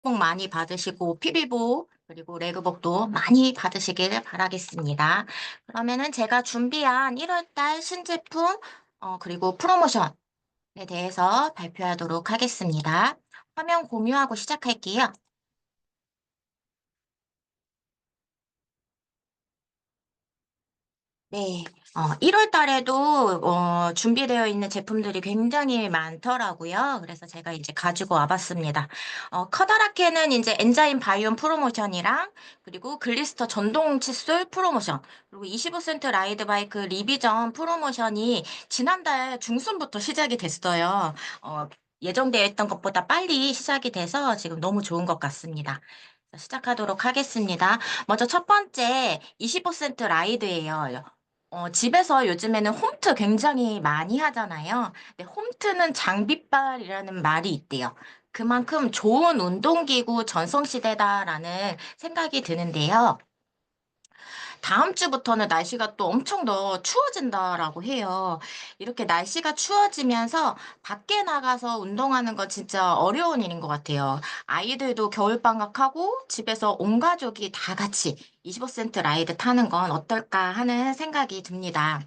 복 많이 받으시고 피비복 그리고 레그복도 많이 받으시길 바라겠습니다. 그러면은 제가 준비한 1월달 신제품 그리고 프로모션에 대해서 발표하도록 하겠습니다. 화면 공유하고 시작할게요. 네, 1월 달에도 준비되어 있는 제품들이 굉장히 많더라고요. 그래서 제가 이제 가지고 와봤습니다. 커다랗게는 이제 엔자임 바이옴 프로모션이랑 그리고 글리스터 전동 칫솔 프로모션 그리고 25센트 라이드 바이크 리비전 프로모션이 지난달 중순부터 시작이 됐어요. 예정되어 있던 것보다 빨리 시작이 돼서 지금 너무 좋은 것 같습니다. 시작하도록 하겠습니다. 먼저 첫 번째 25센트 라이드예요. 집에서 요즘에는 홈트 굉장히 많이 하잖아요. 근데 홈트는 장비빨이라는 말이 있대요. 그만큼 좋은 운동기구 전성시대다라는 생각이 드는데요. 다음 주부터는 날씨가 또 엄청 더 추워진다라고 해요. 이렇게 날씨가 추워지면서 밖에 나가서 운동하는 건 진짜 어려운 일인 것 같아요. 아이들도 겨울방학하고 집에서 온 가족이 다 같이 25센트 라이드 타는 건 어떨까 하는 생각이 듭니다.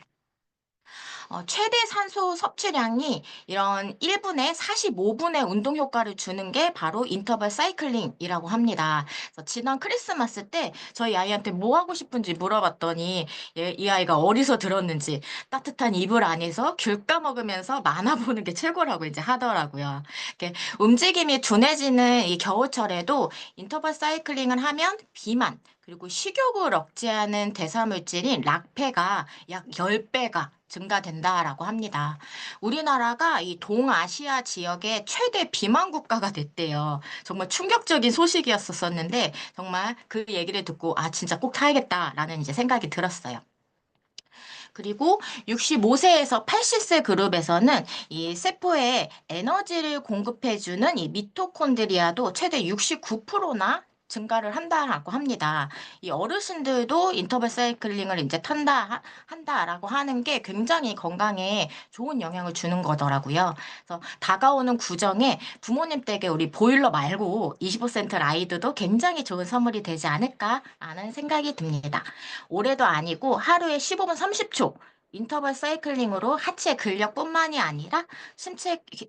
최대 산소 섭취량이 이런 1분에 45분의 운동 효과를 주는 게 바로 인터벌 사이클링이라고 합니다. 그래서 지난 크리스마스 때 저희 아이한테 뭐 하고 싶은지 물어봤더니 이 아이가 어디서 들었는지 따뜻한 이불 안에서 귤 까먹으면서 만화 보는 게 최고라고 이제 하더라고요. 이렇게 움직임이 둔해지는 이 겨울철에도 인터벌 사이클링을 하면 비만, 그리고 식욕을 억제하는 대사물질인 락페가 약 10배가 증가된다라고 합니다. 우리나라가 이 동아시아 지역의 최대 비만 국가가 됐대요. 정말 충격적인 소식이었었는데 정말 그 얘기를 듣고 아 진짜 꼭 타야겠다라는 이제 생각이 들었어요. 그리고 65세에서 80세 그룹에서는 이 세포에 에너지를 공급해주는 이 미토콘드리아도 최대 69%나 증가를 한다라고 합니다. 이 어르신들도 인터벌 사이클링을 이제 한다라고 하는 게 굉장히 건강에 좋은 영향을 주는 거더라고요. 그래서 다가오는 구정에 부모님 댁에 우리 보일러 말고 25센트 라이드도 굉장히 좋은 선물이 되지 않을까라는 생각이 듭니다. 올해도 아니고 하루에 15분 30초 인터벌 사이클링으로 하체 근력뿐만이 아니라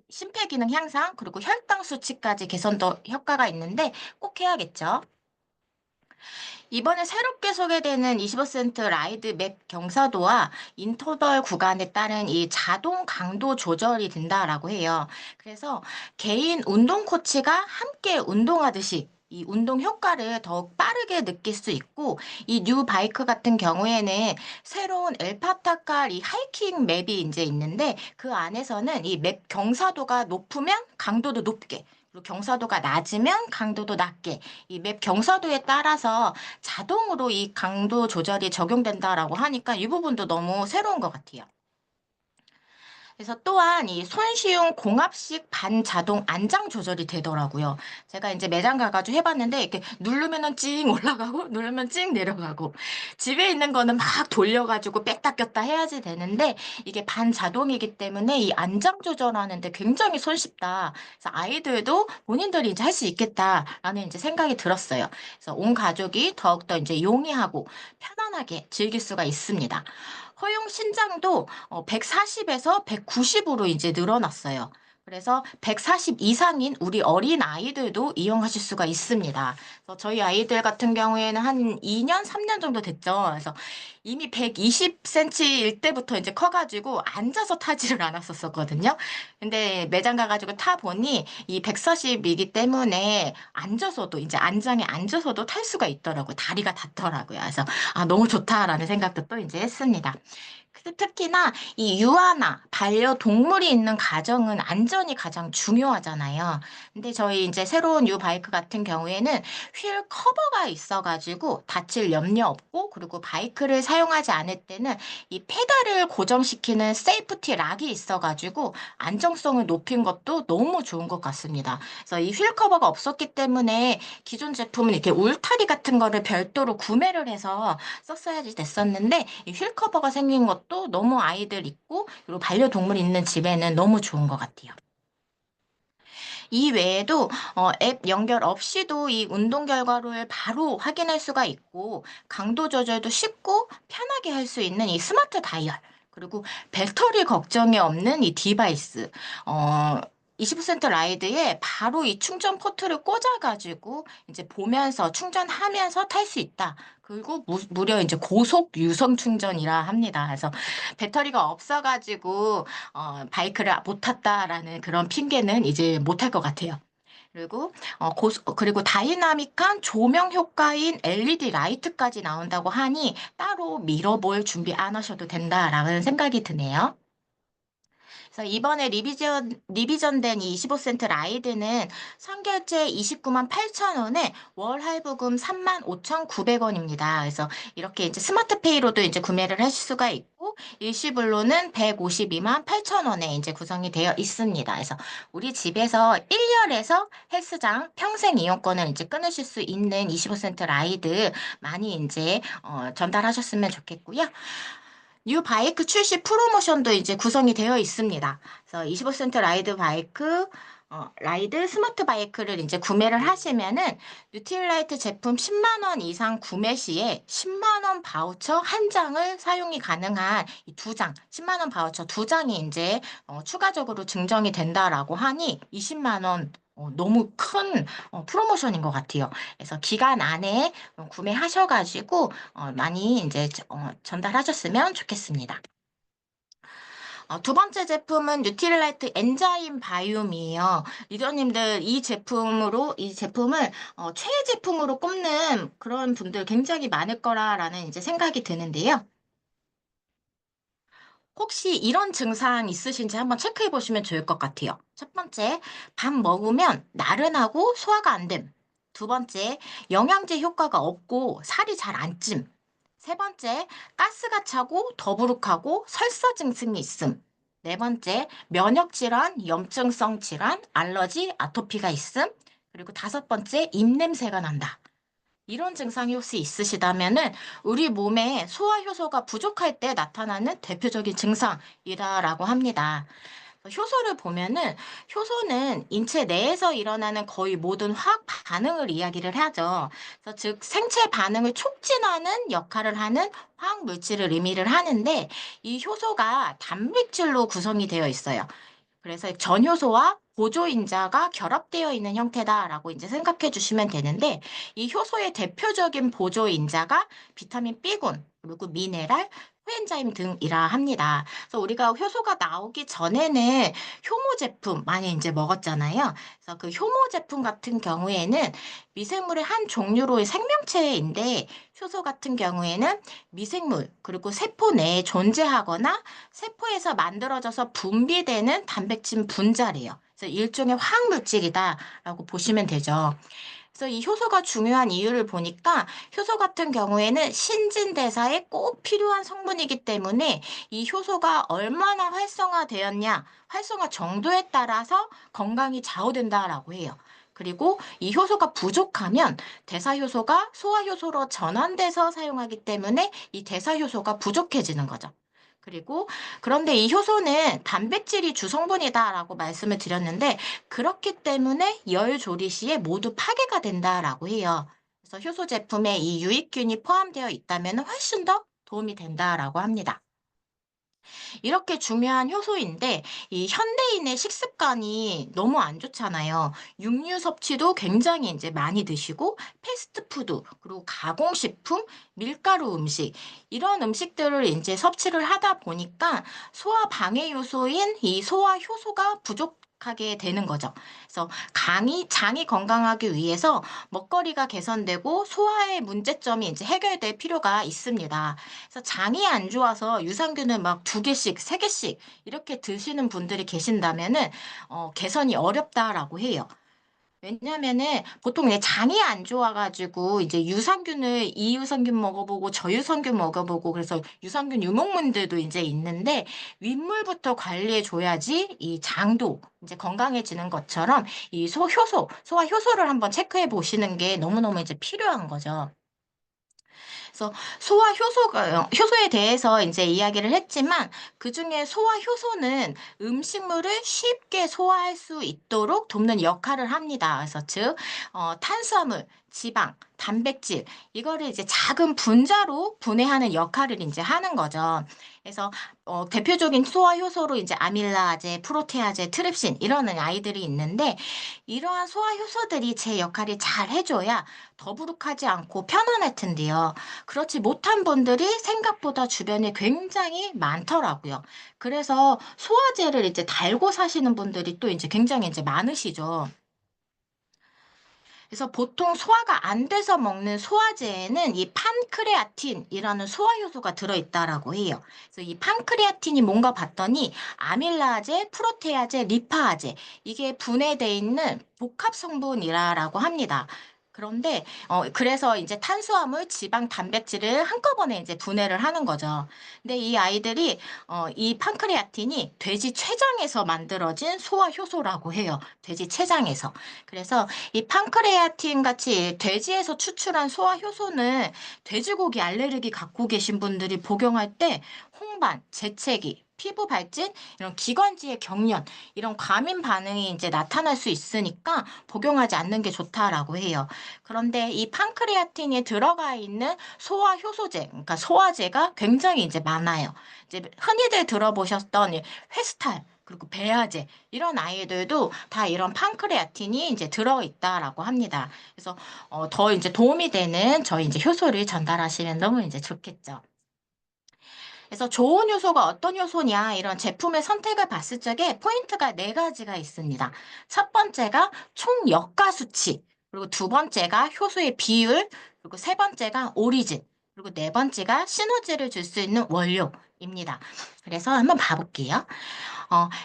심폐기능 향상 그리고 혈당 수치까지 개선도 효과가 있는데 꼭 해야겠죠. 이번에 새롭게 소개되는 25센트 라이드 맵 경사도와 인터벌 구간에 따른 이 자동 강도 조절이 된다라고 해요. 그래서 개인 운동 코치가 함께 운동하듯이 이 운동 효과를 더욱 빠르게 느낄 수 있고, 이 뉴 바이크 같은 경우에는 새로운 엘파타칼 이 하이킹 맵이 이제 있는데, 그 안에서는 이 맵 경사도가 높으면 강도도 높게, 그리고 경사도가 낮으면 강도도 낮게, 이 맵 경사도에 따라서 자동으로 이 강도 조절이 적용된다라고 하니까 이 부분도 너무 새로운 것 같아요. 그래서 또한 이 손쉬운 공합식 반자동 안장 조절이 되더라고요. 제가 이제 매장 가가지고 해봤는데 이렇게 누르면은 찡 올라가고 누르면 찡 내려가고 집에 있는 거는 막 돌려가지고 뺐다 꼈다 해야지 되는데 이게 반자동이기 때문에 이 안장 조절하는데 굉장히 손쉽다. 그래서 아이들도 본인들이 이제 할 수 있겠다라는 이제 생각이 들었어요. 그래서 온 가족이 더욱더 이제 용이하고 편안하게 즐길 수가 있습니다. 허용 신장도 140에서 190으로 이제 늘어났어요. 그래서 140 이상인 우리 어린 아이들도 이용하실 수가 있습니다. 그래서 저희 아이들 같은 경우에는 한 2년, 3년 정도 됐죠. 그래서 이미 120cm일 때부터 이제 커가지고 앉아서 타지를 않았었거든요. 근데 매장 가가지고 타보니 이 140이기 때문에 앉아서도 이제 안장에 앉아서도 탈 수가 있더라고요. 다리가 닿더라고요. 그래서 아, 너무 좋다라는 생각도 또 이제 했습니다. 특히나 이 유아나 반려동물이 있는 가정은 안전이 가장 중요하잖아요. 근데 저희 이제 새로운 유 바이크 같은 경우에는 휠 커버가 있어가지고 다칠 염려 없고 그리고 바이크를 사용하지 않을 때는 이 페달을 고정시키는 세이프티 락이 있어가지고 안정성을 높인 것도 너무 좋은 것 같습니다. 그래서 이 휠 커버가 없었기 때문에 기존 제품은 이렇게 울타리 같은 거를 별도로 구매를 해서 썼어야지 됐었는데 이 휠 커버가 생긴 것도 너무 아이들 있고 그리고 반려동물 있는 집에는 너무 좋은 것 같아요. 이 외에도 앱 연결 없이도 이 운동 결과를 바로 확인할 수가 있고 강도 조절도 쉽고 편하게 할 수 있는 이 스마트 다이얼 그리고 배터리 걱정이 없는 이 디바이스 어 20% 라이드에 바로 이 충전 포트를 꽂아가지고 이제 보면서 충전하면서 탈 수 있다. 그리고 무려 이제 고속 유선 충전이라 합니다. 그래서 배터리가 없어가지고 바이크를 못 탔다라는 그런 핑계는 이제 못 할 것 같아요. 그리고 그리고 다이나믹한 조명 효과인 LED 라이트까지 나온다고 하니 따로 밀어볼 준비 안 하셔도 된다라는 생각이 드네요. 그래서 이번에 리비전된 이 25센트 라이드는 선결제 29만 8천 원에 월 할부금 3만 5,900원입니다. 그래서 이렇게 이제 스마트페이로도 이제 구매를 하실 수가 있고 일시불로는 152만 8천 원에 이제 구성이 되어 있습니다. 그래서 우리 집에서 1열에서 헬스장 평생 이용권을 이제 끊으실 수 있는 25센트 라이드 많이 이제 전달하셨으면 좋겠고요. 뉴 바이크 출시 프로모션도 이제 구성이 되어 있습니다. 그래서 25센트 라이드 스마트 바이크를 이제 구매를 하시면은 뉴틸라이트 제품 10만 원 이상 구매 시에 10만 원 바우처 한 장을 사용이 가능한 이 두 장, 10만 원 바우처 두 장이 이제 추가적으로 증정이 된다라고 하니 20만 원 너무 큰 프로모션인 것 같아요. 그래서 기간 안에 구매하셔가지고 많이 이제 전달하셨으면 좋겠습니다. 두 번째 제품은 뉴트릴라이트 엔자임 바이옴이에요. 리더님들 이 제품을 최애 제품으로 꼽는 그런 분들 굉장히 많을 거라라는 이제 생각이 드는데요. 혹시 이런 증상 있으신지 한번 체크해 보시면 좋을 것 같아요. 첫 번째, 밥 먹으면 나른하고 소화가 안 됨. 두 번째, 영양제 효과가 없고 살이 잘 안 찜. 세 번째, 가스가 차고 더부룩하고 설사 증상이 있음. 네 번째, 면역 질환, 염증성 질환, 알러지, 아토피가 있음. 그리고 다섯 번째, 입냄새가 난다. 이런 증상이 혹시 있으시다면은 우리 몸에 소화 효소가 부족할 때 나타나는 대표적인 증상이다라고 합니다. 효소를 보면은 효소는 인체 내에서 일어나는 거의 모든 화학 반응을 이야기를 하죠. 그래서 즉 생체 반응을 촉진하는 역할을 하는 화학 물질을 의미를 하는데 이 효소가 단백질로 구성이 되어 있어요. 그래서 전효소와 보조인자가 결합되어 있는 형태다라고 이제 생각해 주시면 되는데 이 효소의 대표적인 보조인자가 비타민 B군, 그리고 미네랄, 코엔자임 등이라 합니다. 그래서 우리가 효소가 나오기 전에는 효모 제품 많이 이제 먹었잖아요. 그래서 그 효모 제품 같은 경우에는 미생물의 한 종류로의 생명체인데 효소 같은 경우에는 미생물 그리고 세포 내에 존재하거나 세포에서 만들어져서 분비되는 단백질 분자래요. 그래서 일종의 화학물질이다라고 보시면 되죠. 그래서 이 효소가 중요한 이유를 보니까 효소 같은 경우에는 신진대사에 꼭 필요한 성분이기 때문에 이 효소가 얼마나 활성화되었냐, 활성화 정도에 따라서 건강이 좌우된다라고 해요. 그리고 이 효소가 부족하면 대사효소가 소화효소로 전환돼서 사용하기 때문에 이 대사효소가 부족해지는 거죠. 그리고 그런데 이 효소는 단백질이 주성분이다라고 말씀을 드렸는데 그렇기 때문에 열 조리 시에 모두 파괴가 된다라고 해요. 그래서 효소 제품에 이 유익균이 포함되어 있다면 훨씬 더 도움이 된다라고 합니다. 이렇게 중요한 효소인데 이 현대인의 식습관이 너무 안 좋잖아요. 육류 섭취도 굉장히 이제 많이 드시고 패스트푸드 그리고 가공식품, 밀가루 음식 이런 음식들을 이제 섭취를 하다 보니까 소화 방해 요소인 이 소화 효소가 부족하게 되는 거죠. 그래서 장이 건강하기 위해서 먹거리가 개선되고 소화의 문제점이 이제 해결될 필요가 있습니다. 그래서 장이 안 좋아서 유산균을 막 두 개씩, 세 개씩 이렇게 드시는 분들이 계신다면은 개선이 어렵다라고 해요. 왜냐면은 보통 내 장이 안 좋아가지고 이제 유산균을 이유산균 먹어보고 저유산균 먹어보고 그래서 유산균 유목민들도 이제 있는데 윗물부터 관리해 줘야지 이 장도 이제 건강해지는 것처럼 이 소화 효소를 한번 체크해 보시는 게 너무너무 이제 필요한 거죠. 그래서 소화 효소가 효소에 대해서 이제 이야기를 했지만 그중에 소화 효소는 음식물을 쉽게 소화할 수 있도록 돕는 역할을 합니다. 그래서 즉 탄수화물, 지방, 단백질 이거를 이제 작은 분자로 분해하는 역할을 이제 하는 거죠. 그래서 대표적인 소화 효소로 이제 아밀라제, 프로테아제, 트립신 이런 아이들이 있는데 이러한 소화 효소들이 제 역할을 잘 해줘야 더부룩하지 않고 편안할 텐데요. 그렇지 못한 분들이 생각보다 주변에 굉장히 많더라고요. 그래서 소화제를 이제 달고 사시는 분들이 또 이제 굉장히 이제 많으시죠. 그래서 보통 소화가 안 돼서 먹는 소화제에는 이 판크레아틴이라는 소화 효소가 들어있다라고 해요. 그래서 이 판크레아틴이 뭔가 봤더니 아밀라제, 프로테아제, 리파아제 이게 분해돼 있는 복합 성분이라고 합니다. 그런데 그래서 이제 탄수화물, 지방, 단백질을 한꺼번에 이제 분해를 하는 거죠. 근데 이 아이들이 이 판크레아틴이 돼지 췌장에서 만들어진 소화 효소라고 해요. 돼지 췌장에서. 그래서 이 판크레아틴 같이 돼지에서 추출한 소화 효소는 돼지고기 알레르기 갖고 계신 분들이 복용할 때 홍반, 재채기, 피부 발진, 이런 기관지의 경련, 이런 과민 반응이 이제 나타날 수 있으니까 복용하지 않는 게 좋다라고 해요. 그런데 이 판크레아틴이 들어가 있는 소화 효소제, 그러니까 소화제가 굉장히 이제 많아요. 이제 흔히들 들어보셨던 이 회스탈, 그리고 배아제 이런 아이들도 다 이런 판크레아틴이 이제 들어있다라고 합니다. 그래서 더 이제 도움이 되는 저희 이제 효소를 전달하시면 너무 이제 좋겠죠. 그래서 좋은 요소가 어떤 요소냐 이런 제품의 선택을 봤을 적에 포인트가 네 가지가 있습니다. 첫 번째가 총 역가 수치, 그리고 두 번째가 효소의 비율, 그리고 세 번째가 오리진, 그리고 네 번째가 시너지를 줄 수 있는 원료입니다. 그래서 한번 봐볼게요.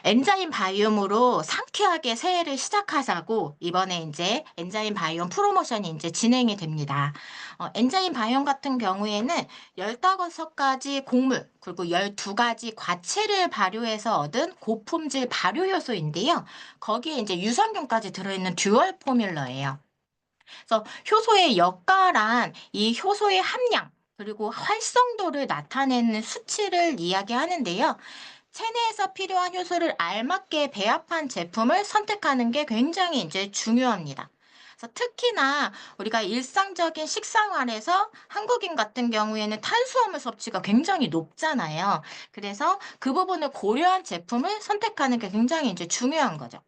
엔자임 바이옴으로 상쾌하게 새해를 시작하자고 이번에 이제 엔자임 바이옴 프로모션이 이제 진행이 됩니다. 엔자임 바이옴 같은 경우에는 15가지 곡물 그리고 12가지 과채를 발효해서 얻은 고품질 발효 효소인데요. 거기에 이제 유산균까지 들어있는 듀얼 포뮬러예요. 그래서 효소의 역가란 이 효소의 함량 그리고 활성도를 나타내는 수치를 이야기하는데요. 체내에서 필요한 효소를 알맞게 배합한 제품을 선택하는 게 굉장히 이제 중요합니다. 그래서 특히나 우리가 일상적인 식생활에서 한국인 같은 경우에는 탄수화물 섭취가 굉장히 높잖아요. 그래서 그 부분을 고려한 제품을 선택하는 게 굉장히 이제 중요한 거죠.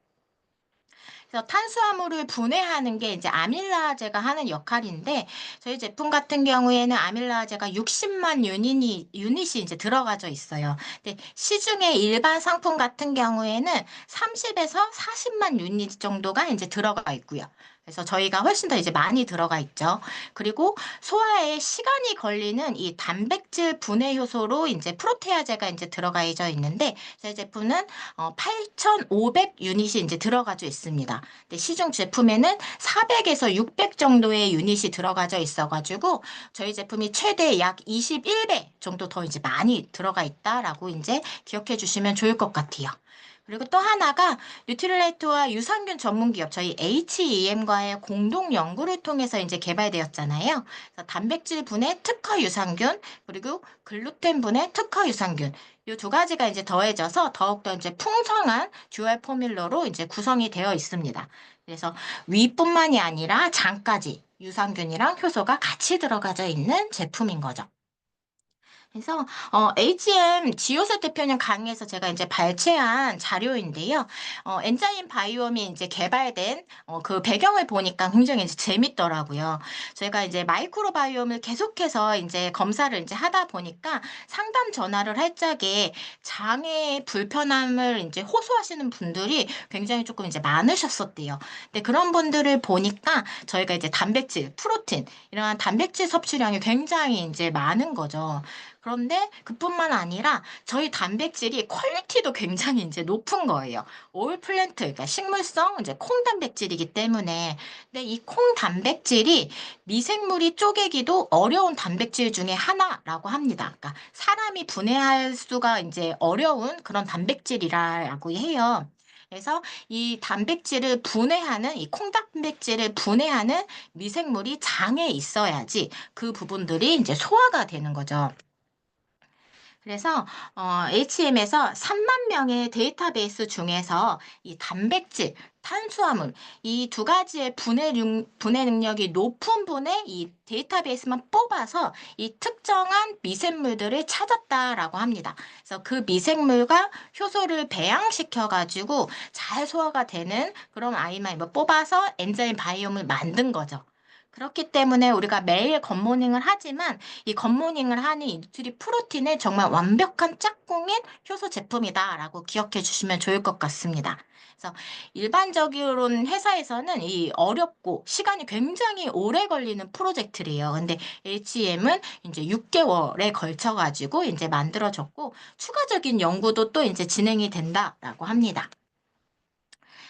그래서 탄수화물을 분해하는 게 이제 아밀라제가 하는 역할인데 저희 제품 같은 경우에는 아밀라제가 60만 유닛이 이제 들어가져 있어요. 근데 시중에 일반 상품 같은 경우에는 30에서 40만 유닛 정도가 이제 들어가 있고요. 그래서 저희가 훨씬 더 이제 많이 들어가 있죠. 그리고 소화에 시간이 걸리는 이 단백질 분해 효소로 이제 프로테아제가 이제 들어가져 있는데 저희 제품은 8,500 유닛이 이제 들어가져 있습니다. 근데 시중 제품에는 400에서 600 정도의 유닛이 들어가져 있어가지고 저희 제품이 최대 약 21배 정도 더 이제 많이 들어가 있다라고 이제 기억해 주시면 좋을 것 같아요. 그리고 또 하나가 뉴트릴라이트와 유산균 전문 기업 저희 HEM과의 공동 연구를 통해서 이제 개발되었잖아요. 그래서 단백질 분해 특화 유산균 그리고 글루텐 분해 특화 유산균 이 두 가지가 이제 더해져서 더욱더 이제 풍성한 듀얼 포뮬러로 이제 구성이 되어 있습니다. 그래서 위뿐만이 아니라 장까지 유산균이랑 효소가 같이 들어가져 있는 제품인 거죠. 그래서 HM 지효세 대표님 강의에서 제가 이제 발췌한 자료인데요. 엔자임 바이옴이 이제 개발된 그 배경을 보니까 굉장히 이제 재밌더라고요. 저희가 이제 마이크로바이옴을 계속해서 이제 검사를 이제 하다 보니까 상담 전화를 할 적에 장의 불편함을 이제 호소하시는 분들이 굉장히 조금 이제 많으셨었대요. 근데 그런 분들을 보니까 저희가 이제 단백질, 프로틴 이러한 단백질 섭취량이 굉장히 이제 많은 거죠. 그런데 그뿐만 아니라 저희 단백질이 퀄리티도 굉장히 이제 높은 거예요. 올 플랜트, 그러니까 식물성 이제 콩 단백질이기 때문에. 근데 이 콩 단백질이 미생물이 쪼개기도 어려운 단백질 중에 하나라고 합니다. 그러니까 사람이 분해할 수가 이제 어려운 그런 단백질이라고 해요. 그래서 이 단백질을 분해하는 이 콩단백질을 분해하는 미생물이 장에 있어야지 그 부분들이 이제 소화가 되는 거죠. 그래서 HM에서 3만 명의 데이터베이스 중에서 이 단백질, 탄수화물 이 두 가지의 분해 능력이 높은 분의 이 데이터베이스만 뽑아서 이 특정한 미생물들을 찾았다라고 합니다. 그래서 그 미생물과 효소를 배양시켜 가지고 잘 소화가 되는 그런 아이만 뭐 뽑아서 엔자임 바이옴을 만든 거죠. 그렇기 때문에 우리가 매일 굿모닝을 하지만 이 굿모닝을 하는 이 뉴트리 프로틴은 정말 완벽한 짝꿍인 효소 제품이다라고 기억해 주시면 좋을 것 같습니다. 그래서 일반적으로는 회사에서는 이 어렵고 시간이 굉장히 오래 걸리는 프로젝트래요. 근데 HM은 이제 6개월에 걸쳐 가지고 이제 만들어졌고 추가적인 연구도 또 이제 진행이 된다라고 합니다.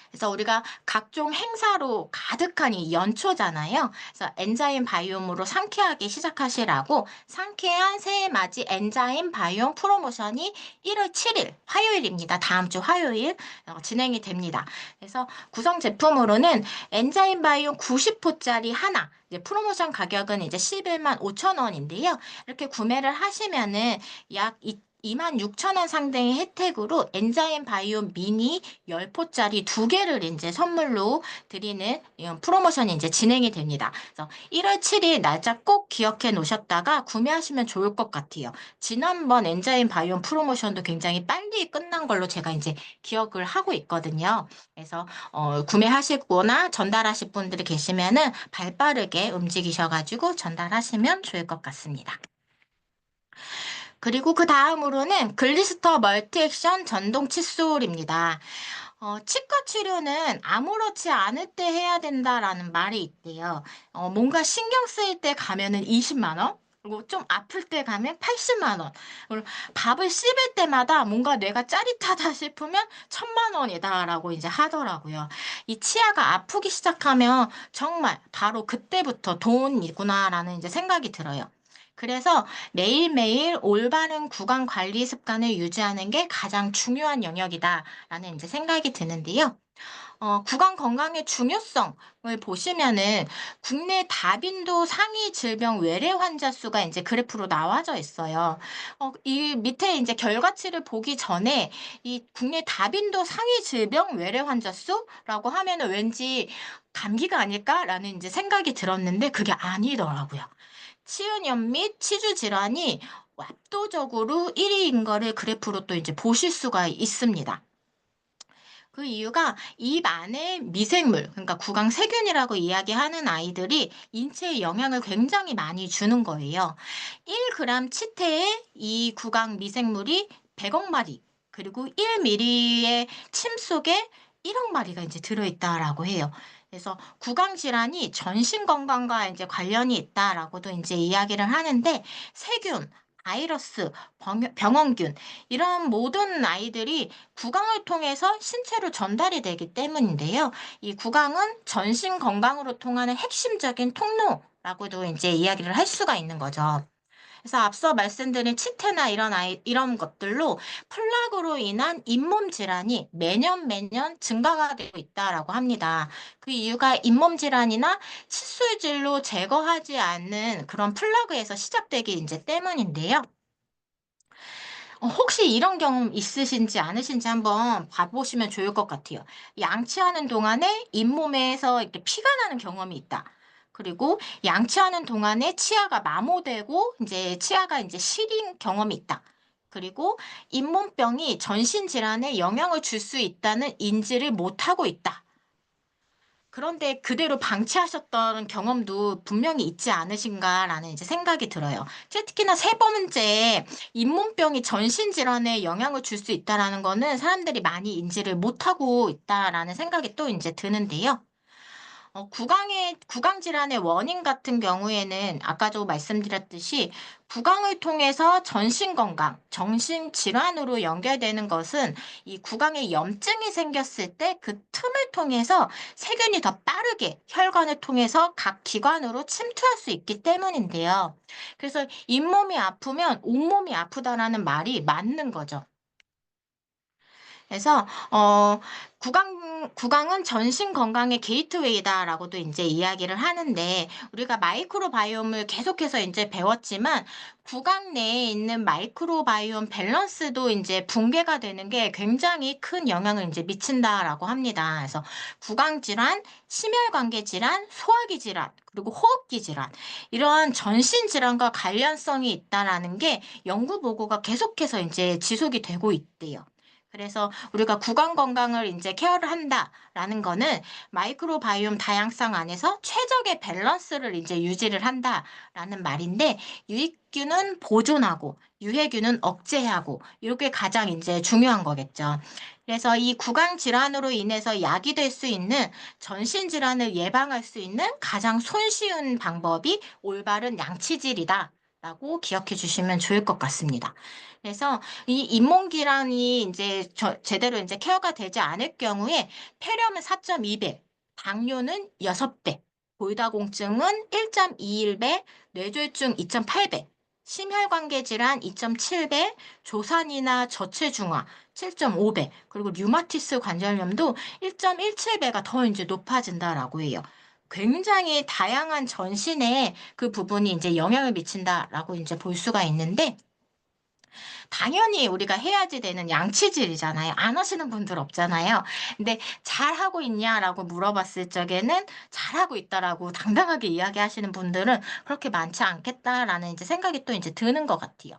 그래서 우리가 각종 행사로 가득한 이 연초잖아요. 그래서 엔자임 바이옴으로 상쾌하게 시작하시라고 상쾌한 새해 맞이 엔자임 바이옴 프로모션이 1월 7일 화요일입니다. 다음 주 화요일 진행이 됩니다. 그래서 구성 제품으로는 엔자임 바이옴 90호짜리 하나, 이제 프로모션 가격은 이제 11만 5천 원인데요. 이렇게 구매를 하시면은 약 2만 6천 원 상당의 혜택으로 엔자임 바이옴 미니 10포짜리 두 개를 이제 선물로 드리는 이런 프로모션이 이제 진행이 됩니다. 그래서 1월 7일 날짜 꼭 기억해 놓으셨다가 구매하시면 좋을 것 같아요. 지난번 엔자임 바이옴 프로모션도 굉장히 빨리 끝난 걸로 제가 이제 기억을 하고 있거든요. 그래서 구매하시거나 전달하실 분들이 계시면은 발빠르게 움직이셔가지고 전달하시면 좋을 것 같습니다. 그리고 그 다음으로는 글리스터 멀티액션 전동 칫솔입니다. 치과 치료는 아무렇지 않을 때 해야 된다라는 말이 있대요. 뭔가 신경 쓰일 때 가면은 20만 원? 그리고 좀 아플 때 가면 80만 원. 그리고 밥을 씹을 때마다 뭔가 뇌가 짜릿하다 싶으면 1000만 원이다라고 이제 하더라고요. 이 치아가 아프기 시작하면 정말 바로 그때부터 돈이구나라는 이제 생각이 들어요. 그래서 매일매일 올바른 구강 관리 습관을 유지하는 게 가장 중요한 영역이다라는 이제 생각이 드는데요. 구강 건강의 중요성을 보시면은 국내 다빈도 상위 질병 외래 환자 수가 이제 그래프로 나와져 있어요. 이 밑에 이제 결과치를 보기 전에 이 국내 다빈도 상위 질병 외래 환자 수라고 하면은 왠지 감기가 아닐까라는 이제 생각이 들었는데 그게 아니더라고요. 치은염 및 치주 질환이 압도적으로 1위인 거를 그래프로 또 이제 보실 수가 있습니다. 그 이유가 입 안에 미생물, 그러니까 구강 세균이라고 이야기하는 아이들이 인체에 영향을 굉장히 많이 주는 거예요. 1g 치태에 이 구강 미생물이 100억 마리, 그리고 1ml의 침 속에 1억 마리가 이제 들어있다라고 해요. 그래서 구강 질환이 전신 건강과 이제 관련이 있다라고도 이제 이야기를 하는데 세균, 바이러스, 병원균 이런 모든 아이들이 구강을 통해서 신체로 전달이 되기 때문인데요. 이 구강은 전신 건강으로 통하는 핵심적인 통로라고도 이제 이야기를 할 수가 있는 거죠. 그래서 앞서 말씀드린 치태나 이런 것들로 플락으로 인한 잇몸 질환이 매년 매년 증가가 되고 있다라고 합니다. 그 이유가 잇몸 질환이나 칫솔질로 제거하지 않는 그런 플러그에서 시작되기 이제 때문인데요. 혹시 이런 경험 있으신지 않으신지 한번 봐보시면 좋을 것 같아요. 양치하는 동안에 잇몸에서 이렇게 피가 나는 경험이 있다. 그리고 양치하는 동안에 치아가 마모되고 이제 치아가 이제 시린 경험이 있다. 그리고 잇몸병이 전신 질환에 영향을 줄 수 있다는 인지를 못하고 있다. 그런데 그대로 방치하셨던 경험도 분명히 있지 않으신가라는 이제 생각이 들어요. 특히나 세 번째, 잇몸병이 전신 질환에 영향을 줄 수 있다라는 거는 사람들이 많이 인지를 못하고 있다라는 생각이 또 이제 드는데요. 구강 질환의 원인 같은 경우에는 아까도 말씀드렸듯이 구강을 통해서 전신 건강, 정신 질환으로 연결되는 것은 이 구강에 염증이 생겼을 때 그 틈을 통해서 세균이 더 빠르게 혈관을 통해서 각 기관으로 침투할 수 있기 때문인데요. 그래서 잇몸이 아프면 온몸이 아프다라는 말이 맞는 거죠. 그래서 구강은 전신 건강의 게이트웨이다라고도 이제 이야기를 하는데 우리가 마이크로바이옴을 계속해서 이제 배웠지만 구강 내에 있는 마이크로바이옴 밸런스도 이제 붕괴가 되는 게 굉장히 큰 영향을 이제 미친다라고 합니다. 그래서 구강 질환, 심혈관계 질환, 소화기 질환, 그리고 호흡기 질환 이런 전신 질환과 관련성이 있다라는 게 연구 보고가 계속해서 이제 지속이 되고 있대요. 그래서 우리가 구강 건강을 이제 케어를 한다라는 거는 마이크로바이옴 다양성 안에서 최적의 밸런스를 이제 유지를 한다라는 말인데 유익균은 보존하고 유해균은 억제하고 이렇게 가장 이제 중요한 거겠죠. 그래서 이 구강 질환으로 인해서 야기될 수 있는 전신 질환을 예방할 수 있는 가장 손쉬운 방법이 올바른 양치질이다. 라고 기억해 주시면 좋을 것 같습니다. 그래서 이 잇몸 질환이 이제 제대로 이제 케어가 되지 않을 경우에 폐렴은 4.2배, 당뇨는 6배, 골다공증은 1.21배, 뇌졸중 2.8배, 심혈관계 질환 2.7배, 조산이나 저체중아 7.5배, 그리고 류마티스 관절염도 1.17배가 더 이제 높아진다라고 해요. 굉장히 다양한 전신에 그 부분이 이제 영향을 미친다라고 이제 볼 수가 있는데 당연히 우리가 해야지 되는 양치질이잖아요. 안 하시는 분들 없잖아요. 근데 잘하고 있냐라고 물어봤을 적에는 잘하고 있다라고 당당하게 이야기하시는 분들은 그렇게 많지 않겠다라는 이제 생각이 또 이제 드는 것 같아요.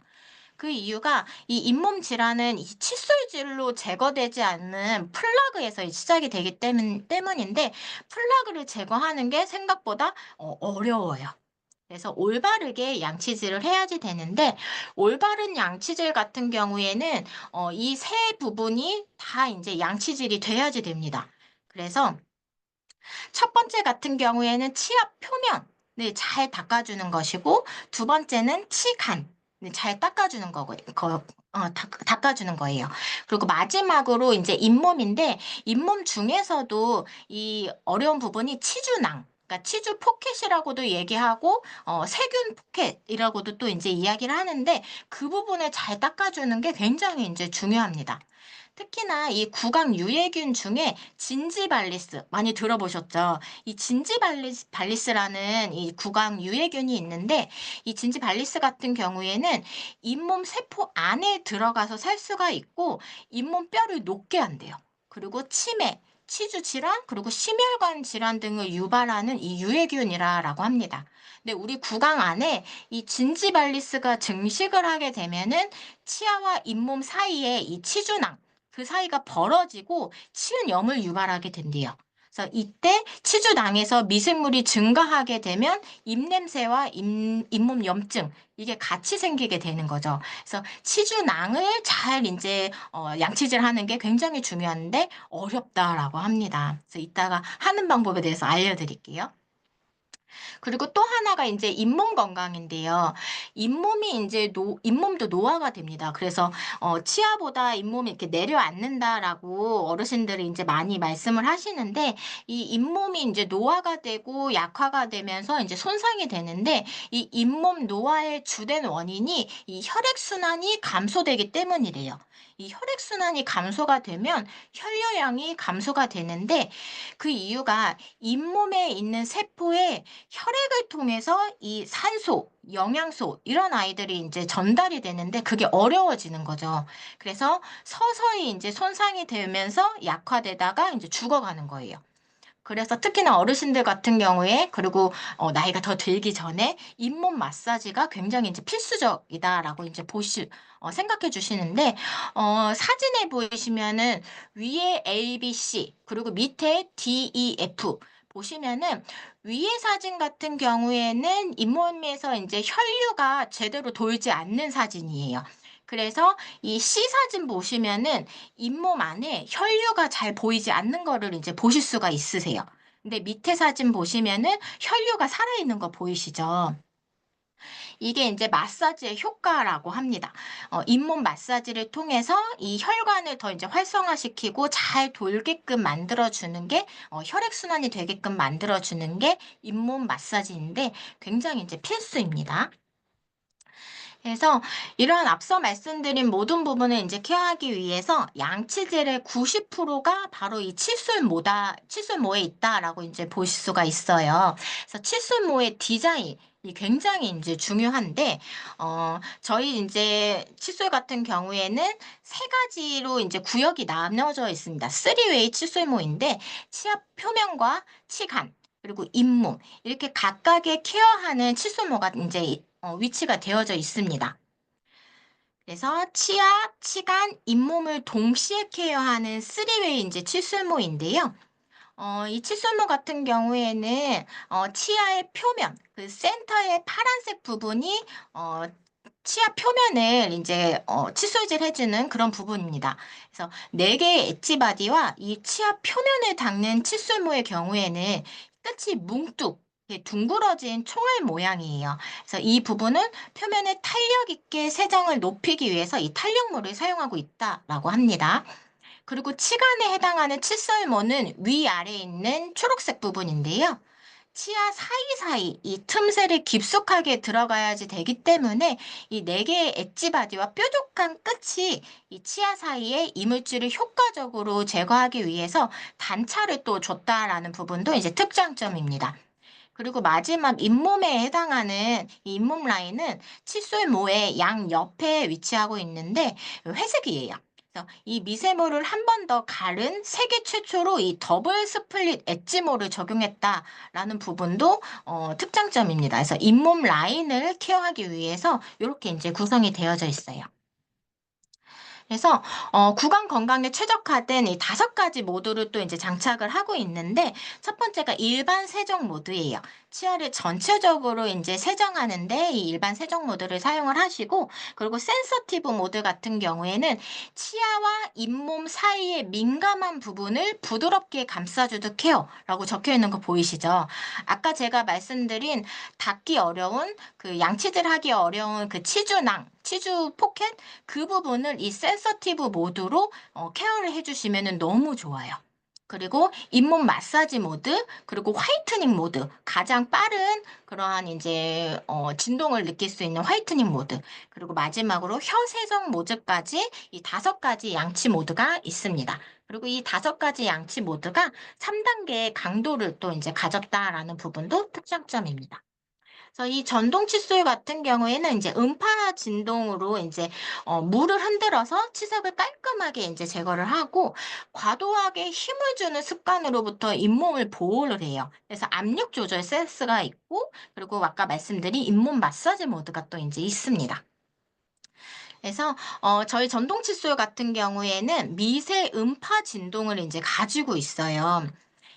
그 이유가 이 잇몸 질환은 이 칫솔질로 제거되지 않는 플라그에서 시작이 되기 때문인데 플라그를 제거하는 게 생각보다 어려워요. 그래서 올바르게 양치질을 해야지 되는데 올바른 양치질 같은 경우에는 이 세 부분이 다 이제 양치질이 돼야지 됩니다. 그래서 첫 번째 같은 경우에는 치아 표면을 잘 닦아주는 것이고 두 번째는 치간 잘 닦아주는 닦아주는 거예요. 그리고 마지막으로 이제 잇몸인데 잇몸 중에서도 이 어려운 부분이 치주낭. 그러니까 치주 포켓이라고도 얘기하고 세균 포켓이라고도 또 이제 이야기를 하는데 그 부분을 잘 닦아주는 게 굉장히 이제 중요합니다. 특히나 이 구강 유해균 중에 진지발리스 많이 들어보셨죠? 이 진지발리스라는 이 구강 유해균이 있는데 이 진지발리스 같은 경우에는 잇몸 세포 안에 들어가서 살 수가 있고 잇몸 뼈를 녹게 한대요. 그리고 치매, 치주 질환, 그리고 심혈관 질환 등을 유발하는 이 유해균이라고 합니다. 근데 우리 구강 안에 이 진지발리스가 증식을 하게 되면은 치아와 잇몸 사이에 이 치주낭 그 사이가 벌어지고 치은 염을 유발하게 된대요. 그래서 이때 치주낭에서 미생물이 증가하게 되면 입냄새와 잇몸 염증 이게 같이 생기게 되는 거죠. 그래서 치주낭을 잘 이제 양치질하는 게 굉장히 중요한데 어렵다라고 합니다. 그래서 이따가 하는 방법에 대해서 알려드릴게요. 그리고 또 하나가 이제 잇몸 건강인데요. 잇몸이 이제 잇몸도 노화가 됩니다. 그래서 치아보다 잇몸이 이렇게 내려앉는다라고 어르신들이 이제 많이 말씀을 하시는데 이 잇몸이 이제 노화가 되고 약화가 되면서 이제 손상이 되는데 이 잇몸 노화의 주된 원인이 이 혈액순환이 감소되기 때문이래요. 이 혈액순환이 감소가 되면 혈류량이 감소가 되는데 그 이유가 잇몸에 있는 세포에 혈액을 통해서 이 산소, 영양소 이런 아이들이 이제 전달이 되는데 그게 어려워지는 거죠. 그래서 서서히 이제 손상이 되면서 약화되다가 이제 죽어가는 거예요. 그래서 특히나 어르신들 같은 경우에 그리고 나이가 더 들기 전에 잇몸 마사지가 굉장히 이제 필수적이다라고 이제 생각해 주시는데 사진에 보시면은 위에 A, B, C 그리고 밑에 D, E, F 보시면은 위에 사진 같은 경우에는 잇몸에서 이제 혈류가 제대로 돌지 않는 사진이에요. 그래서 이 C 사진 보시면은 잇몸 안에 혈류가 잘 보이지 않는 거를 이제 보실 수가 있으세요. 근데 밑에 사진 보시면은 혈류가 살아있는 거 보이시죠? 이게 이제 마사지의 효과라고 합니다. 잇몸 마사지를 통해서 이 혈관을 더 이제 활성화시키고 잘 돌게끔 만들어주는 게, 혈액순환이 되게끔 만들어주는 게 잇몸 마사지인데 굉장히 이제 필수입니다. 그래서 이러한 앞서 말씀드린 모든 부분을 이제 케어하기 위해서 양치질의 90%가 바로 이 칫솔모에 있다라고 이제 보실 수가 있어요. 그래서 칫솔모의 디자인이 굉장히 이제 중요한데, 저희 이제 칫솔 같은 경우에는 세 가지로 이제 구역이 나눠져 있습니다. 3웨이 칫솔모인데 치아 표면과 치간 그리고 잇몸 이렇게 각각의 케어하는 칫솔모가 이제 위치가 되어져 있습니다. 그래서 치아, 치간, 잇몸을 동시에 케어하는 3웨이 이제 칫솔모인데요. 이 칫솔모 같은 경우에는 치아의 표면, 그 센터의 파란색 부분이 어 치아 표면을 이제 칫솔질 해 주는 그런 부분입니다. 그래서 4 개의 엣지바디와 이 치아 표면을 닦는 칫솔모의 경우에는 끝이 뭉뚝 이렇게 둥그러진 총알 모양이에요. 그래서 이 부분은 표면의 탄력 있게 세정을 높이기 위해서 이 탄력물을 사용하고 있다라고 합니다. 그리고 치간에 해당하는 칫솔모는 위아래에 있는 초록색 부분인데요. 치아 사이사이 이 틈새를 깊숙하게 들어가야지 되기 때문에 이 4개의 엣지바디와 뾰족한 끝이 이 치아 사이에 이물질을 효과적으로 제거하기 위해서 단차를 또 줬다라는 부분도 이제 특장점입니다. 그리고 마지막 잇몸에 해당하는 이 잇몸 라인은 칫솔모의 양옆에 위치하고 있는데 회색이에요. 그래서 이 미세모를 한 번 더 갈은 세계 최초로 이 더블 스플릿 엣지모를 적용했다라는 부분도 특장점입니다. 그래서 잇몸 라인을 케어하기 위해서 이렇게 이제 구성이 되어져 있어요. 그래서 구강 건강에 최적화된 이 5가지 모드를 또 인제 장착을 하고 있는데 첫 번째가 일반 세정 모드예요. 치아를 전체적으로 인제 세정하는 데 이 일반 세정 모드를 사용을 하시고, 그리고 센서티브 모드 같은 경우에는 치아와 잇몸 사이의 민감한 부분을 부드럽게 감싸주는 케어라고 적혀 있는 거 보이시죠? 아까 제가 말씀드린 닿기 어려운 그 양치질하기 어려운 그 치주 포켓 그 부분을 이 센서티브 모드로 케어를 해 주시면은 너무 좋아요. 그리고 잇몸 마사지 모드, 그리고 화이트닝 모드, 가장 빠른 그러한 인제 진동을 느낄 수 있는 화이트닝 모드, 그리고 마지막으로 혀 세정 모드까지 이 5가지 양치 모드가 있습니다. 그리고 이 5가지 양치 모드가 3 단계의 강도를 또 인제 가졌다라는 부분도 특장점입니다. 그래서 이 전동 칫솔 같은 경우에는 이제 음파 진동으로 이제 물을 흔들어서 치석을 깔끔하게 이제 제거를 하고, 과도하게 힘을 주는 습관으로부터 잇몸을 보호를 해요. 그래서 압력 조절 센스가 있고, 그리고 아까 말씀드린 잇몸 마사지 모드가 또 이제 있습니다. 그래서 저희 전동 칫솔 같은 경우에는 미세 음파 진동을 이제 가지고 있어요.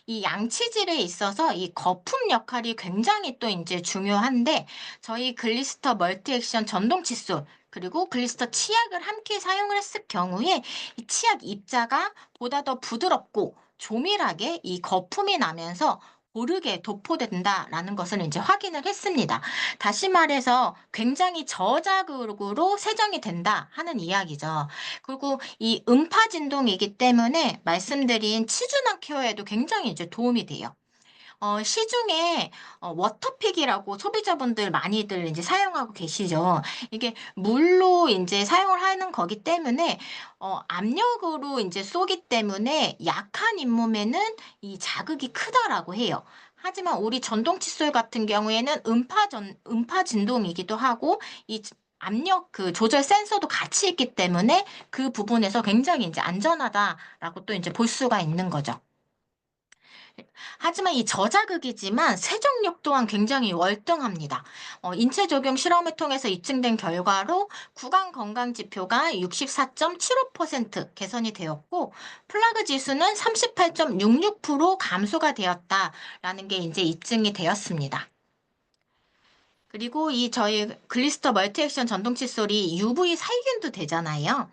이 양치질에 있어서 이 거품 역할이 굉장히 또 인제 중요한데, 저희 글리스터 멀티 액션 전동 칫솔 그리고 글리스터 치약을 함께 사용을 했을 경우에 이 치약 입자가 보다 더 부드럽고 조밀하게 이 거품이 나면서 고르게 도포된다라는 것을 인제 확인을 했습니다. 다시 말해서 굉장히 저자극으로 세정이 된다 하는 이야기죠. 그리고 이 음파 진동이기 때문에 말씀드린 치주낭 케어에도 굉장히 이제 도움이 돼요. 시중에 워터픽이라고 소비자분들 많이들 이제 사용하고 계시죠. 이게 물로 이제 사용을 하는 거기 때문에 압력으로 이제 쏘기 때문에 약한 잇몸에는 이 자극이 크다라고 해요. 하지만 우리 전동 칫솔 같은 경우에는 음파 진동이기도 하고 이 압력 그 조절 센서도 같이 있기 때문에 그 부분에서 굉장히 이제 안전하다라고 또 이제 볼 수가 있는 거죠. 하지만 이 저자극이지만 세정력 또한 굉장히 월등합니다. 인체 적용 실험을 통해서 입증된 결과로 구강 건강 지표가 64.75% 개선이 되었고, 플라그 지수는 38.66% 감소가 되었다라는 게 이제 입증이 되었습니다. 그리고 이 저희 글리스터 멀티 액션 전동 칫솔이 UV 살균도 되잖아요.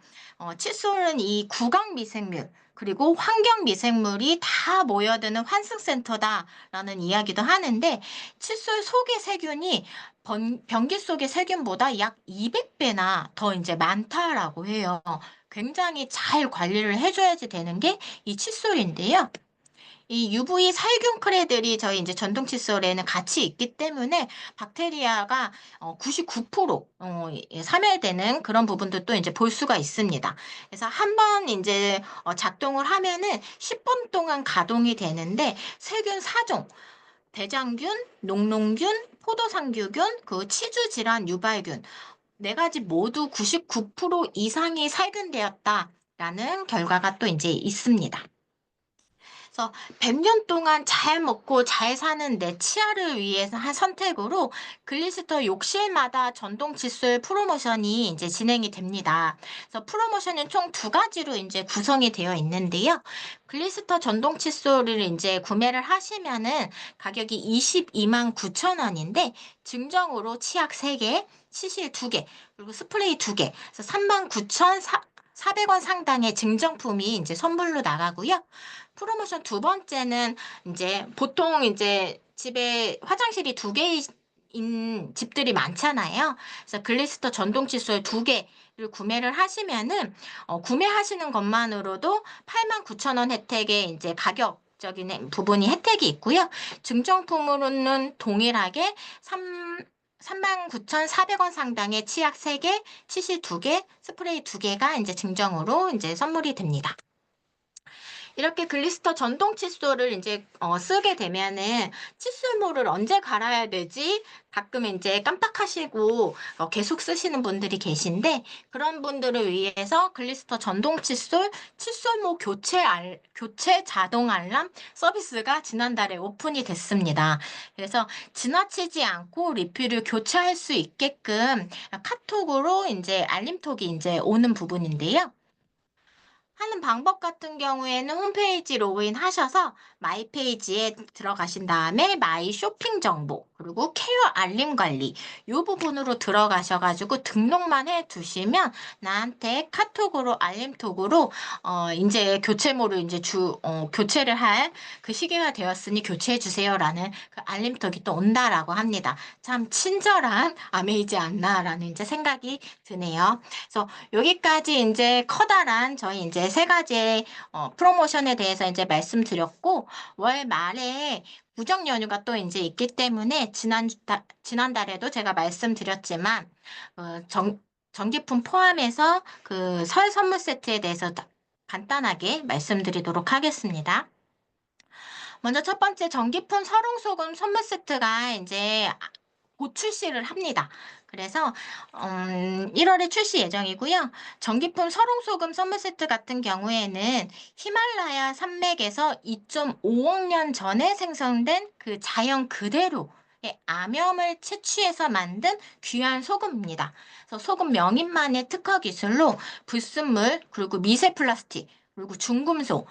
칫솔은 이 구강 미생물 그리고 환경 미생물이 다 모여드는 환승센터다라는 이야기도 하는데, 칫솔 속의 세균이 변기 속의 세균보다 약 200배나 더 이제 많다라고 해요. 굉장히 잘 관리를 해줘야지 되는 게 이 칫솔인데요. 이 UV 살균 클레들이 저희 이제 전동 칫솔에는 같이 있기 때문에 박테리아가 99% 사멸되는 그런 부분도 또 이제 볼 수가 있습니다. 그래서 한번 이제 작동을 하면은 10분 동안 가동이 되는데 세균 4종, 대장균, 녹농균, 포도상구균, 그 치주 질환 유발균 네 가지 모두 99% 이상이 살균되었다라는 결과가 또 이제 있습니다. 그래서 100년 동안 잘 먹고 잘 사는 내 치아를 위해서 한 선택으로 글리스터 욕실마다 전동 칫솔 프로모션이 이제 진행이 됩니다. 그래서 프로모션은 총 두 가지로 이제 구성이 되어 있는데요. 글리스터 전동 칫솔을 이제 구매를 하시면은 가격이 22만 9천 원인데 증정으로 치약 3개, 시실 2개, 그리고 스프레이 2개, 그래서 3만 9,400원 상당의 증정품이 이제 선물로 나가고요. 프로모션 두 번째는 이제 보통 이제 집에 화장실이 2개인 집들이 많잖아요. 그래서 글리스터 전동 칫솔 2개를 구매를 하시면은 구매하시는 것만으로도 8만 9천 원 혜택의 이제 가격적인 부분이 혜택이 있고요. 증정품으로는 동일하게 3만 9,400원 상당의 치약 3개, 치실 2개, 스프레이 2개가 이제 증정으로 이제 선물이 됩니다. 이렇게 글리스터 전동 칫솔을 이제 쓰게 되면은 칫솔모를 언제 갈아야 되지? 가끔 이제 깜빡하시고 계속 쓰시는 분들이 계신데 그런 분들을 위해서 글리스터 전동 칫솔모 교체 자동 알람 서비스가 지난달에 오픈이 됐습니다. 그래서 지나치지 않고 리필을 교체할 수 있게끔 카톡으로 이제 알림톡이 이제 오는 부분인데요. 하는 방법 같은 경우에는 홈페이지 로그인 하셔서 마이 페이지에 들어가신 다음에 마이 쇼핑 정보 그리고 케어 알림 관리 이 부분으로 들어가셔가지고 등록만 해 두시면 나한테 카톡으로 알림톡으로 이제 교체모를 이제 교체를 할 그 시기가 되었으니 교체해 주세요라는 그 알림톡이 또 온다라고 합니다. 참 친절한 아메이지 않나라는 이제 생각이 드네요. 그래서 여기까지 이제 커다란 저희 이제 세 가지의 프로모션에 대해서 이제 말씀드렸고, 월 말에 구정 연휴가 또 이제 있기 때문에 지난달에도 제가 말씀드렸지만, 전기품 포함해서 그 설 선물 세트에 대해서 간단하게 말씀드리도록 하겠습니다. 먼저 첫 번째 전기품 설홍소금 선물 세트가 이제 곧 출시를 합니다. 그래서 1월에 출시 예정이고요. 전기품 설홍소금 선물 세트 같은 경우에는 히말라야 산맥에서 2.5억 년 전에 생성된 그 자연 그대로의 암염을 채취해서 만든 귀한 소금입니다. 그래서 소금 명인만의 특허 기술로 불순물 그리고 미세 플라스틱 그리고 중금속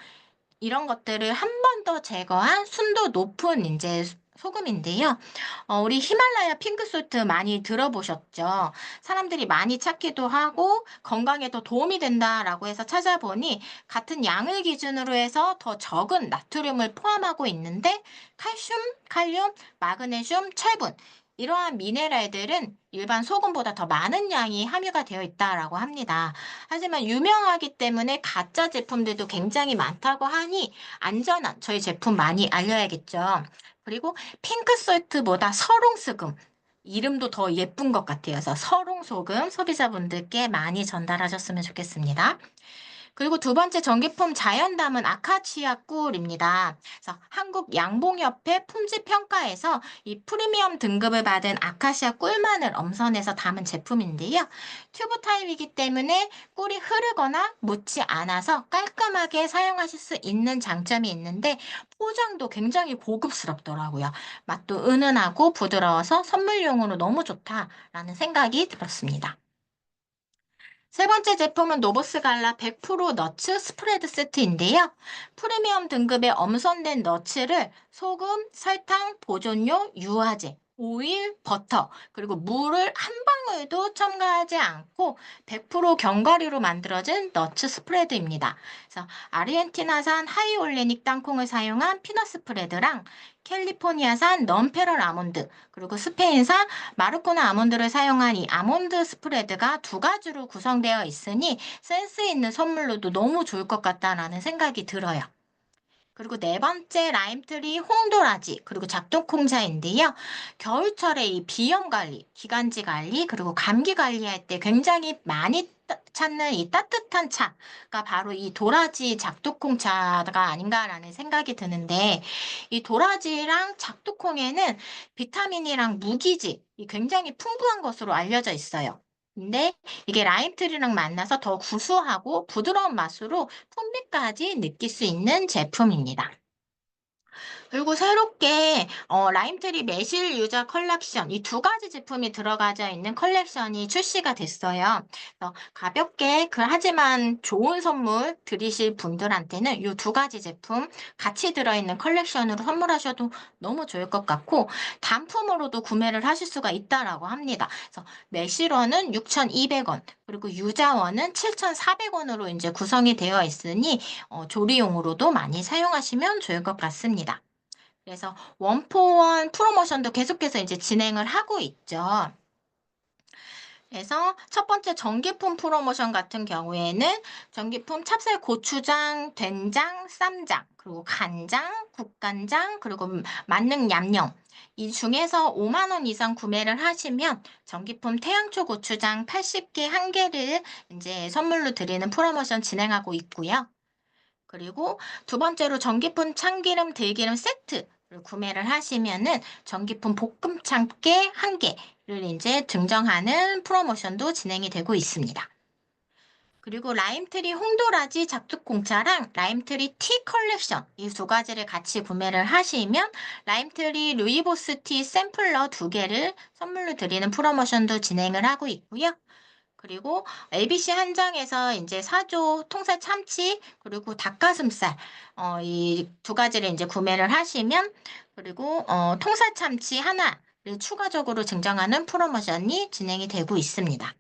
이런 것들을 한 번 더 제거한 순도 높은 이제 소금인데요. 우리 히말라야 핑크솔트 많이 들어보셨죠? 사람들이 많이 찾기도 하고 건강에 더 도움이 된다라고 해서 찾아보니 같은 양을 기준으로 해서 더 적은 나트륨을 포함하고 있는데 칼슘, 칼륨, 마그네슘, 철분 이러한 미네랄들은 일반 소금보다 더 많은 양이 함유가 되어 있다라고 합니다. 하지만 유명하기 때문에 가짜 제품들도 굉장히 많다고 하니 안전한 저희 제품 많이 알려야겠죠. 그리고 핑크솔트보다 설홍수금 이름도 더 예쁜 것 같아요. 그래서 설홍소금 소비자분들께 많이 전달하셨으면 좋겠습니다. 그리고 두 번째 전기품 자연 담은 아카치아 꿀입니다. 그래서 한국 양봉협회 품질 평가에서 이 프리미엄 등급을 받은 아카시아 꿀만을 엄선해서 담은 제품인데요. 튜브 타입이기 때문에 꿀이 흐르거나 묻지 않아서 깔끔하게 사용하실 수 있는 장점이 있는데 포장도 굉장히 고급스럽더라고요. 맛도 은은하고 부드러워서 선물용으로 너무 좋다라는 생각이 들었습니다. 세 번째 제품은 노보스 갈라 100% 너츠 스프레드 세트인데요. 프리미엄 등급의 엄선된 너츠를 소금, 설탕, 보존료, 유화제, 오일, 버터, 그리고 물을 한 방울도 첨가하지 않고 100% 견과류로 만들어진 너츠 스프레드입니다. 그래서 아르헨티나산 하이올레닉 땅콩을 사용한 피넛 스프레드랑 캘리포니아산 넌페럴 아몬드, 그리고 스페인산 마르코나 아몬드를 사용한 이 아몬드 스프레드가 두 가지로 구성되어 있으니 센스 있는 선물로도 너무 좋을 것 같다라는 생각이 들어요. 그리고 네 번째 라임트리 홍도라지 그리고 작동콩차인데요. 겨울철에 이 비염 관리, 기관지 관리 그리고 감기 관리할 때 굉장히 많이 찾는 이 따뜻한 차가 바로 이 도라지 작두콩차가 아닌가라는 생각이 드는데 이 도라지랑 작두콩에는 비타민이랑 무기질이 굉장히 풍부한 것으로 알려져 있어요. 근데 이게 라임트리랑 만나서 더 구수하고 부드러운 맛으로 풍미까지 느낄 수 있는 제품입니다. 그리고 새롭게 라임트리 매실 유자 컬렉션 이 두 가지 제품이 들어가져 있는 컬렉션이 출시가 됐어요. 그래서 가볍게 하지만 좋은 선물 드리실 분들한테는 이 두 가지 제품 같이 들어있는 컬렉션으로 선물하셔도 너무 좋을 것 같고 단품으로도 구매를 하실 수가 있다라고 합니다. 그래서 매실원은 6,200원 그리고 유자원은 7,400원으로 이제 구성이 되어 있으니 조리용으로도 많이 사용하시면 좋을 것 같습니다. 그래서 원포원 프로모션도 계속해서 이제 진행을 하고 있죠. 그래서 첫 번째 전기품 프로모션 같은 경우에는 전기품 찹쌀 고추장, 된장, 쌈장, 그리고 간장, 국간장, 그리고 만능 얌령. 이 중에서 5만 원 이상 구매를 하시면 전기품 태양초 고추장 80개 한 개를 이제 선물로 드리는 프로모션 진행하고 있고요. 그리고 두 번째로 전기품 참기름, 들기름 세트를 구매를 하시면은 전기품 볶음 참깨 한 개를 이제 증정하는 프로모션도 진행이 되고 있습니다. 그리고 라임트리 홍도라지 작두콩차랑 라임트리 티 컬렉션 이 두 가지를 같이 구매를 하시면 라임트리 루이보스 티 샘플러 두 개를 선물로 드리는 프로모션도 진행을 하고 있고요. 그리고 ABC 한정에서 이제 사조 통살 참치 그리고 닭가슴살 이 두 가지를 이제 구매를 하시면 그리고 통살 참치 하나를 추가적으로 증정하는 프로모션이 진행이 되고 있습니다.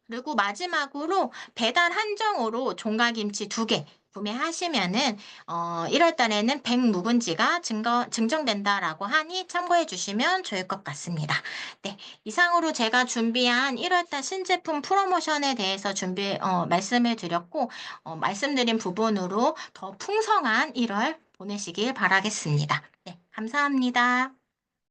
그리고 마지막으로 배달 한정으로 종가김치 두 개 구매하시면은 1월 달에는 100 묵은지가 증정된다라고 하니 참고해 주시면 좋을 것 같습니다. 네, 이상으로 제가 준비한 1월 달 신제품 프로모션에 대해서 말씀을 드렸고 말씀드린 부분으로 더 풍성한 1월 보내시길 바라겠습니다. 네, 감사합니다.